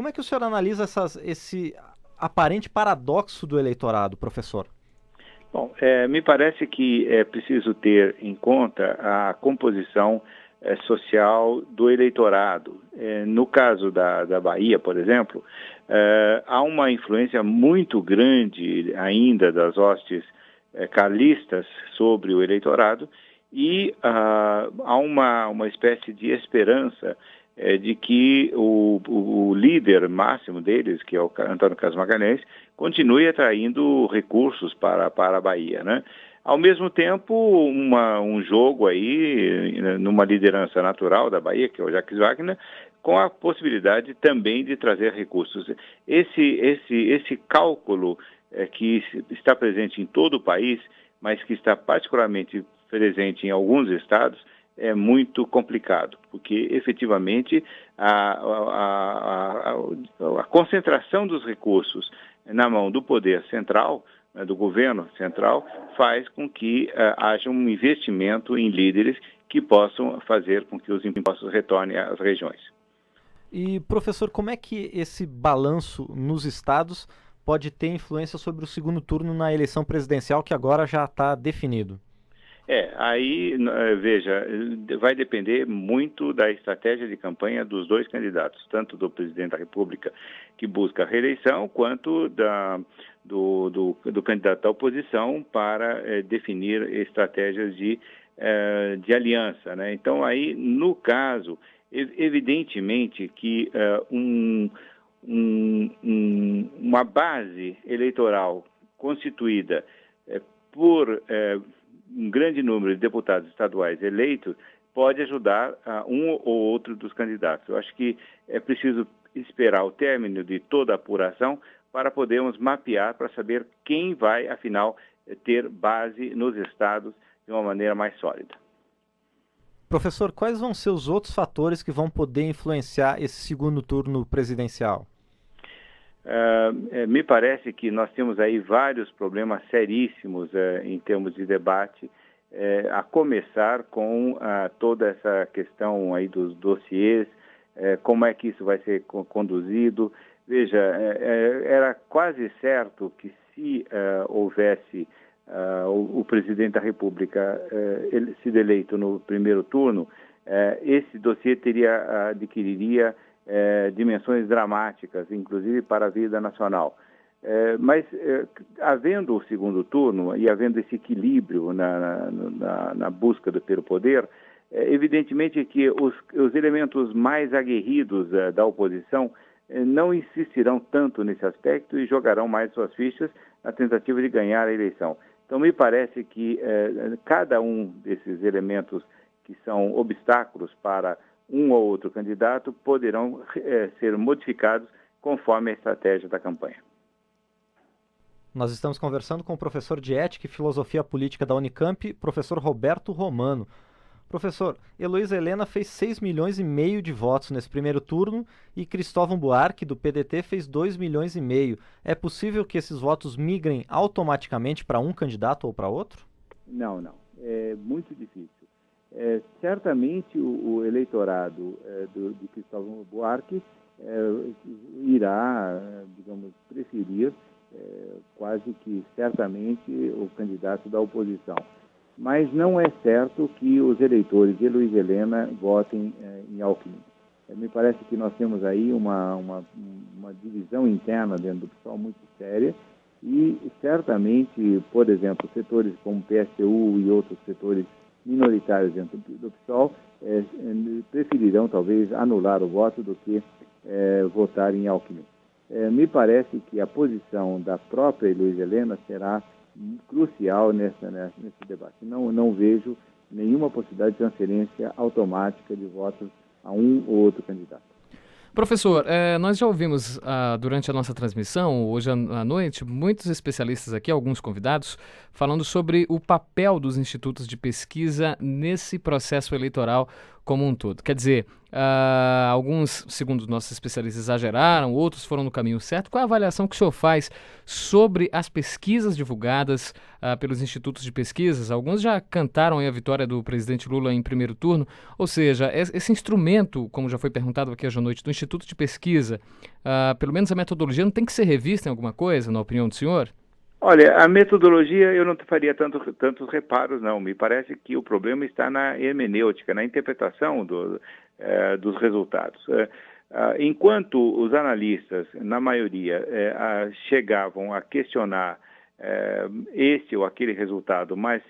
Como é que o senhor analisa esse aparente paradoxo do eleitorado, professor? Bom, me parece que é preciso ter em conta a composição social do eleitorado. No caso da Bahia, por exemplo, há uma influência muito grande ainda das hostes carlistas sobre o eleitorado e há uma espécie de esperança de que o líder máximo deles, que é o Antônio Carlos Magalhães, continue atraindo recursos para a Bahia, né? Ao mesmo tempo, um jogo aí, numa liderança natural da Bahia, que é o Jacques Wagner, com a possibilidade também de trazer recursos. Esse cálculo que está presente em todo o país, mas que está particularmente presente em alguns estados, é muito complicado, porque efetivamente a concentração dos recursos na mão do poder central, do governo central, faz com que haja um investimento em líderes que possam fazer com que os impostos retornem às regiões. E, professor, como é que esse balanço nos estados pode ter influência sobre o segundo turno na eleição presidencial, que agora já está definido? Aí, veja, vai depender muito da estratégia de campanha dos dois candidatos, tanto do presidente da República, que busca a reeleição, quanto do candidato da oposição para definir estratégias de aliança, né? Então, aí, no caso, evidentemente que uma base eleitoral constituída por um grande número de deputados estaduais eleitos pode ajudar a um ou outro dos candidatos. Eu acho que é preciso esperar o término de toda a apuração para podermos mapear, para saber quem vai, afinal, ter base nos estados de uma maneira mais sólida. Professor, quais vão ser os outros fatores que vão poder influenciar esse segundo turno presidencial? Me parece que nós temos aí vários problemas seríssimos em termos de debate, a começar com toda essa questão aí dos dossiês, como é que isso vai ser conduzido. Veja, era quase certo que se houvesse o presidente da República ele sido eleito no primeiro turno, esse dossiê adquiriria dimensões dramáticas, inclusive para a vida nacional. Mas, havendo o segundo turno e havendo esse equilíbrio na busca pelo poder, evidentemente que os elementos mais aguerridos da oposição não insistirão tanto nesse aspecto e jogarão mais suas fichas na tentativa de ganhar a eleição. Então, me parece que cada um desses elementos que são obstáculos para um ou outro candidato poderão ser modificados conforme a estratégia da campanha. Nós estamos conversando com o professor de Ética e Filosofia Política da Unicamp, professor Roberto Romano. Professor, Heloísa Helena fez 6,5 milhões de votos nesse primeiro turno e Cristóvão Buarque, do PDT, fez 2,5 milhões. É possível que esses votos migrem automaticamente para um candidato ou para outro? Não. É muito difícil. Certamente o eleitorado de Cristóvão Buarque irá, digamos, preferir quase que certamente o candidato da oposição. Mas não é certo que os eleitores de Heloísa Helena votem em Alckmin. Me parece que nós temos aí uma divisão interna dentro do PSOL muito séria e certamente, por exemplo, setores como o PSTU e outros setores minoritários dentro do PSOL preferirão talvez anular o voto do que votar em Alckmin. Me parece que a posição da própria Heloísa Helena será crucial nesse debate. Não vejo nenhuma possibilidade de transferência automática de votos a um ou outro candidato. Professor, nós já ouvimos durante a nossa transmissão, hoje à noite, muitos especialistas aqui, alguns convidados, falando sobre o papel dos institutos de pesquisa nesse processo eleitoral como um todo. Quer dizer, alguns, segundo nossos especialistas, exageraram, outros foram no caminho certo. Qual a avaliação que o senhor faz sobre as pesquisas divulgadas pelos institutos de pesquisas? Alguns já cantaram aí a vitória do presidente Lula em primeiro turno, ou seja, esse instrumento, como já foi perguntado aqui hoje à noite, do Instituto de Pesquisa, pelo menos a metodologia não tem que ser revista em alguma coisa, na opinião do senhor? Olha, a metodologia eu não faria tantos reparos, não. Me parece que o problema está na hermenêutica, na interpretação dos resultados. Enquanto os analistas, na maioria, chegavam a questionar esse ou aquele resultado, mas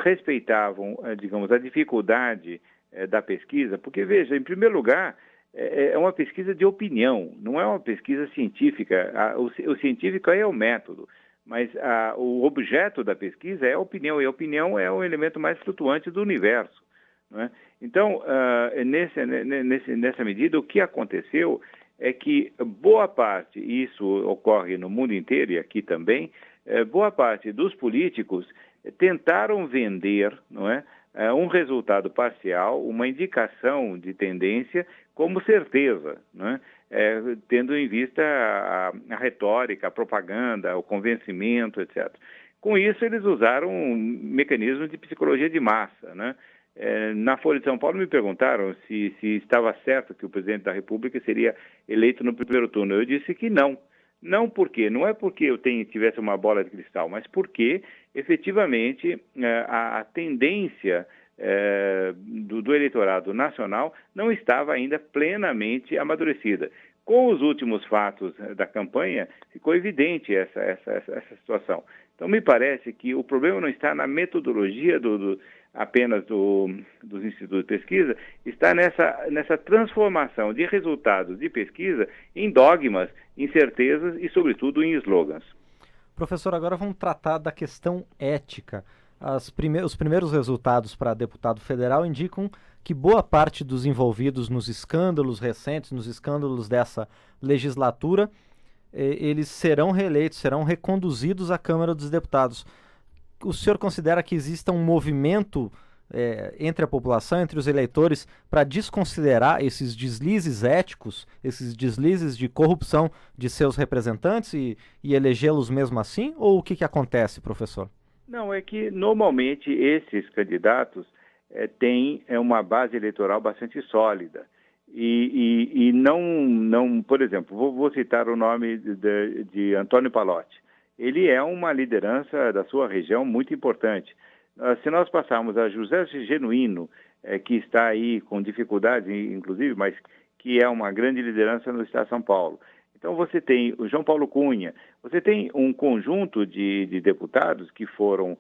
respeitavam, digamos, a dificuldade da pesquisa, porque, veja, em primeiro lugar, é uma pesquisa de opinião, não é uma pesquisa científica. O científico aí é o método. Mas o objeto da pesquisa é a opinião, e a opinião é o elemento mais flutuante do universo, não é? Então, nessa medida, o que aconteceu é que boa parte, e isso ocorre no mundo inteiro e aqui também, boa parte dos políticos tentaram vender, não é, um resultado parcial, uma indicação de tendência como certeza, não é? Tendo em vista a retórica, a propaganda, o convencimento, etc. Com isso, eles usaram um mecanismo de psicologia de massa, né? Na Folha de São Paulo me perguntaram se estava certo que o presidente da República seria eleito no primeiro turno. Eu disse que não. Não é porque eu tivesse uma bola de cristal, mas porque, efetivamente, a tendência do eleitorado nacional não estava ainda plenamente amadurecida. Com os últimos fatos da campanha, ficou evidente essa situação. Então, me parece que o problema não está na metodologia apenas dos institutos de pesquisa, está nessa transformação de resultados de pesquisa em dogmas, em certezas e, sobretudo, em slogans. Professor, agora vamos tratar da questão ética. Os primeiros resultados para deputado federal indicam que boa parte dos envolvidos nos escândalos recentes, nos escândalos dessa legislatura, eles serão reeleitos, serão reconduzidos à Câmara dos Deputados. O senhor considera que exista um movimento entre a população, entre os eleitores, para desconsiderar esses deslizes éticos, esses deslizes de corrupção de seus representantes e elegê-los mesmo assim? Ou o que acontece, professor? Não, é que normalmente esses candidatos têm uma base eleitoral bastante sólida e não, por exemplo, vou citar o nome de Antônio Pallotti. Ele é uma liderança da sua região muito importante. Se nós passarmos a José Genuíno, que está aí com dificuldades, inclusive, mas que é uma grande liderança no estado de São Paulo. Então você tem o João Paulo Cunha, você tem um conjunto de deputados que foram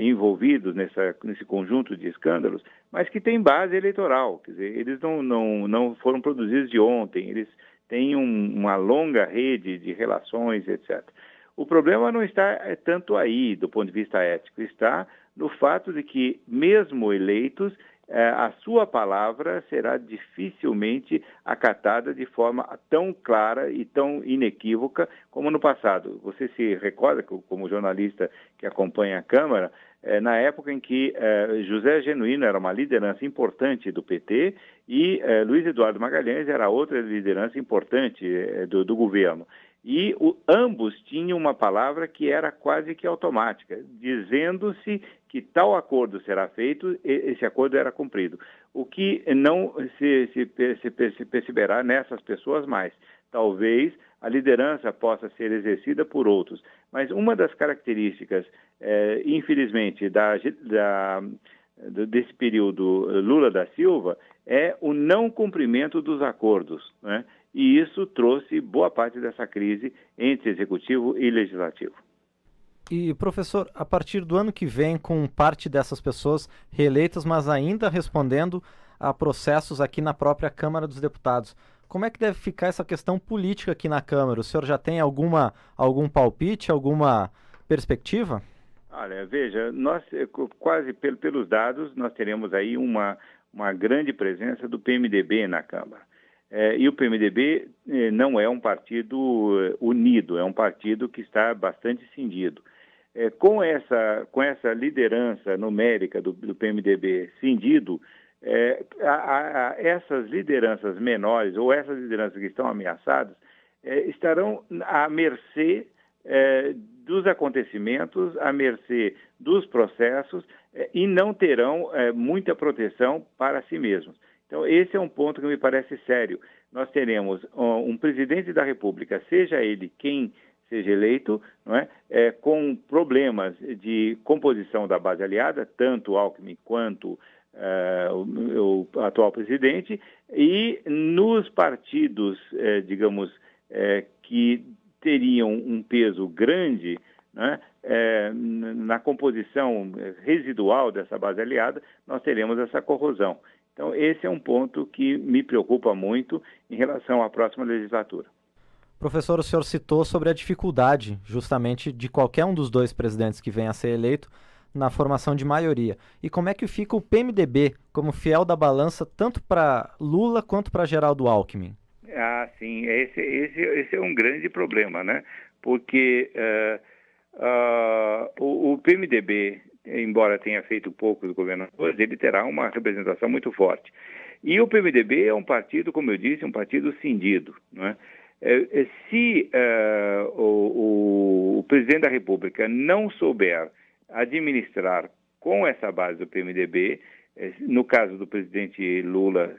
envolvidos nesse conjunto de escândalos, mas que tem base eleitoral, quer dizer, eles não foram produzidos de ontem, eles têm uma longa rede de relações, etc. O problema não está tanto aí, do ponto de vista ético, está no fato de que, mesmo eleitos, a sua palavra será dificilmente acatada de forma tão clara e tão inequívoca como no passado. Você se recorda, como jornalista que acompanha a Câmara, na época em que José Genuíno era uma liderança importante do PT e Luiz Eduardo Magalhães era outra liderança importante do governo. E ambos tinham uma palavra que era quase que automática, dizendo-se que tal acordo será feito, esse acordo era cumprido. O que não se perceberá nessas pessoas mais. Talvez a liderança possa ser exercida por outros, mas uma das características, infelizmente, desse período Lula da Silva é o não cumprimento dos acordos, né? E isso trouxe boa parte dessa crise entre executivo e legislativo. E, professor, a partir do ano que vem, com parte dessas pessoas reeleitas, mas ainda respondendo a processos aqui na própria Câmara dos Deputados, como é que deve ficar essa questão política aqui na Câmara? O senhor já tem algum palpite, alguma perspectiva? Olha, veja, nós quase pelos dados, nós teremos aí uma grande presença do PMDB na Câmara. E o PMDB não é um partido unido, é um partido que está bastante cindido. Com essa liderança numérica do PMDB cindido, essas lideranças menores ou essas lideranças que estão ameaçadas estarão à mercê dos acontecimentos, à mercê dos processos e não terão muita proteção para si mesmos. Então, esse é um ponto que me parece sério. Nós teremos um presidente da República, seja ele quem seja eleito, não é? Com problemas de composição da base aliada, tanto Alckmin quanto o atual presidente, e nos partidos, digamos, que teriam um peso grande, né, na composição residual dessa base aliada, nós teremos essa corrosão. Então, esse é um ponto que me preocupa muito em relação à próxima legislatura. Professor, o senhor citou sobre a dificuldade, justamente, de qualquer um dos dois presidentes que venha a ser eleito na formação de maioria. E como é que fica o PMDB como fiel da balança tanto para Lula quanto para Geraldo Alckmin? Sim, esse é um grande problema, né? Porque o PMDB, embora tenha feito poucos governadores, ele terá uma representação muito forte. E o PMDB é um partido, como eu disse, um partido cindido, né? Se o presidente da República não souber administrar com essa base do PMDB, no caso do presidente Lula,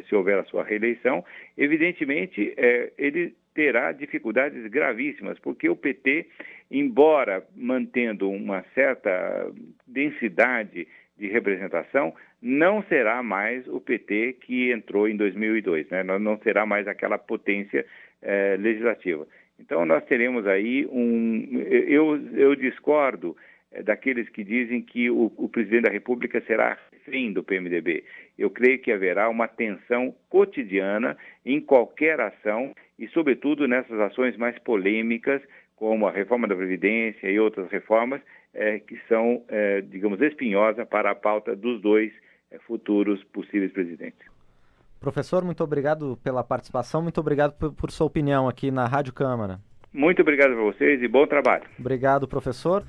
se houver a sua reeleição, evidentemente ele terá dificuldades gravíssimas, porque o PT, embora mantendo uma certa densidade de representação, não será mais o PT que entrou em 2002, né? Não será mais aquela potência legislativa. Então nós teremos aí eu discordo daqueles que dizem que o presidente da República será refém do PMDB. Eu creio que haverá uma tensão cotidiana em qualquer ação e, sobretudo, nessas ações mais polêmicas, como a reforma da Previdência e outras reformas que são, digamos, espinhosas para a pauta dos dois futuros possíveis presidentes. Professor, muito obrigado pela participação, muito obrigado por sua opinião aqui na Rádio Câmara. Muito obrigado a vocês e bom trabalho. Obrigado, professor.